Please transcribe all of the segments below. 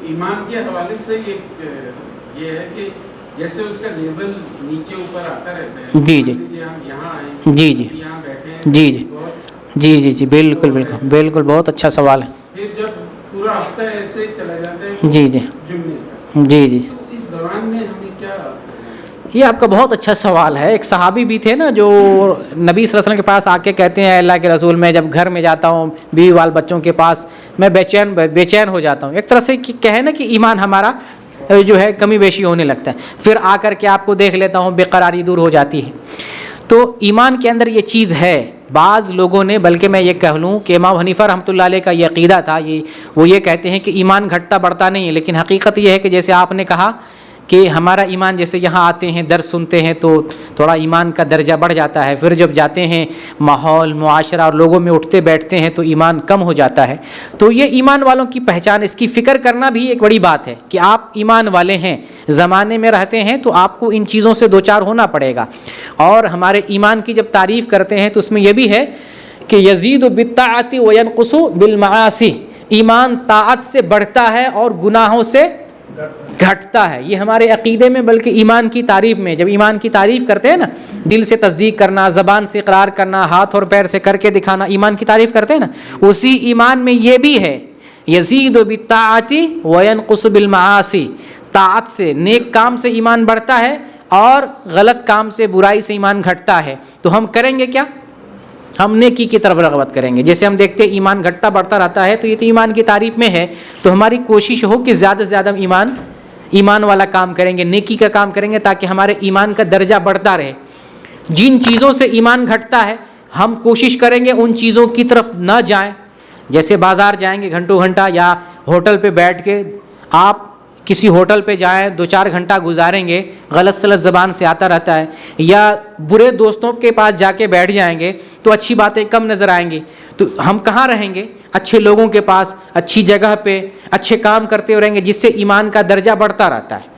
ایمان کے حوالے سے یہ ہے کہ جیسے اس کا لیول نیچے اوپر آتا رہتا ہے. جی جی ہم یہاں آئے, جی جی یہاں بیٹھے ہیں, جی جی جی جی جی بالکل بالکل بالکل, بہت اچھا سوال ہے. پھر جب پورا ہفتہ ایسے چلا جاتا ہے جی جی جمعے کا, جی جی, تو اس دوران میں ہمیں کیا؟ یہ آپ کا بہت اچھا سوال ہے. ایک صحابی بھی تھے نا جو نبی صلی اللہ علیہ وسلم کے پاس آ کے کہتے ہیں اللہ کے رسول, میں جب گھر میں جاتا ہوں بیوی وال بچوں کے پاس, میں بے چین ہو جاتا ہوں. ایک طرح سے کہے نا کہ ایمان ہمارا جو ہے کمی بیشی ہونے لگتا ہے. پھر آ کر کے آپ کو دیکھ لیتا ہوں, بے قراری دور ہو جاتی ہے. تو ایمان کے اندر یہ چیز ہے. بعض لوگوں نے, بلکہ میں یہ کہہ لوں کہ امام حنیفہ رحمۃ اللہ علیہ کا یہ عقیدہ تھا, وہ یہ کہتے ہیں کہ ایمان گھٹتا بڑھتا نہیں ہے, لیکن حقیقت یہ ہے کہ جیسے آپ نے کہا کہ ہمارا ایمان, جیسے یہاں آتے ہیں درس سنتے ہیں تو تھوڑا ایمان کا درجہ بڑھ جاتا ہے, پھر جب جاتے ہیں ماحول معاشرہ اور لوگوں میں اٹھتے بیٹھتے ہیں تو ایمان کم ہو جاتا ہے. تو یہ ایمان والوں کی پہچان, اس کی فکر کرنا بھی ایک بڑی بات ہے کہ آپ ایمان والے ہیں, زمانے میں رہتے ہیں تو آپ کو ان چیزوں سے دوچار ہونا پڑے گا. اور ہمارے ایمان کی جب تعریف کرتے ہیں تو اس میں یہ بھی ہے کہ یزید بالطاعت وینقص بالمعاصی, ایمان طاعت سے بڑھتا ہے اور گناہوں سے گھٹتا ہے. یہ ہمارے عقیدے میں, بلکہ ایمان کی تعریف میں, جب ایمان کی تعریف کرتے ہیں نا, دل سے تصدیق کرنا, زبان سے اقرار کرنا, ہاتھ اور پیر سے کر کے دکھانا, ایمان کی تعریف کرتے ہیں نا, اسی ایمان میں یہ بھی ہے یزید بالطاعت وینقص بالمعاصی. طاعت سے, نیک کام سے ایمان بڑھتا ہے اور غلط کام سے, برائی سے ایمان گھٹتا ہے. تو ہم کریں گے کیا؟ ہم نیکی کی طرف رغبت کریں گے. جیسے ہم دیکھتے ہیں ایمان گھٹتا بڑھتا رہتا ہے, تو یہ تو ایمان کی تعریف میں ہے. تو ہماری کوشش ہو کہ زیادہ سے زیادہ ایمان والا کام کریں گے, نیکی کا کام کریں گے, تاکہ ہمارے ایمان کا درجہ بڑھتا رہے. جن چیزوں سے ایمان گھٹتا ہے ہم کوشش کریں گے ان چیزوں کی طرف نہ جائیں. جیسے بازار جائیں گے گھنٹوں گھنٹہ, یا ہوٹل پہ بیٹھ کے, آپ کسی ہوٹل پہ جائیں 2-4 گھنٹہ گزاریں گے, غلط سلط زبان سے آتا رہتا ہے, یا برے دوستوں کے پاس جا کے بیٹھ جائیں گے تو اچھی باتیں کم نظر آئیں گی. تو ہم کہاں رہیں گے؟ اچھے لوگوں کے پاس, اچھی جگہ پہ, اچھے کام کرتے ہوئے رہیں گے, جس سے ایمان کا درجہ بڑھتا رہتا ہے.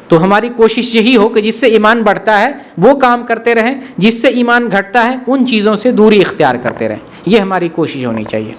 تو ہماری کوشش یہی ہو کہ جس سے ایمان بڑھتا ہے وہ کام کرتے رہیں, جس سے ایمان گھٹتا ہے ان چیزوں سے دوری اختیار کرتے رہیں. یہ ہماری کوشش ہونی چاہیے.